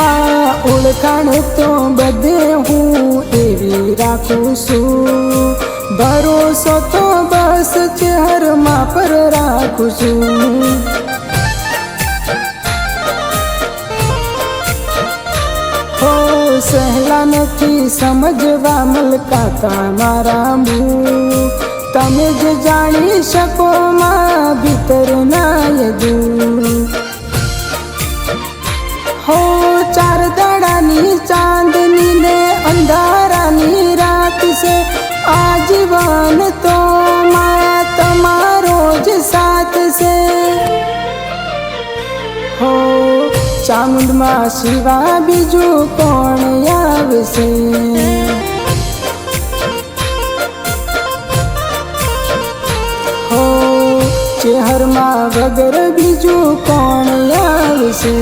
માં ઓળખાણ તો બધે હું એવી રાખું છું, ભરોસો તો બસ ચહેરમાં પર રાખું છું। હો સહેલા નથી સમજવા મલકાતા મારા મું, તમે જ જાણી શકો માં ભીતરના યદુ। हो चार दाड़ानी चांदनी ने अंधारानी रात से आजीवन तो माँ तमारो ज साथ से। हो चामुंड माँ शिवा बीजू कोण आवशे, हो चेहर माँ वगर बीजू कोण आवशे।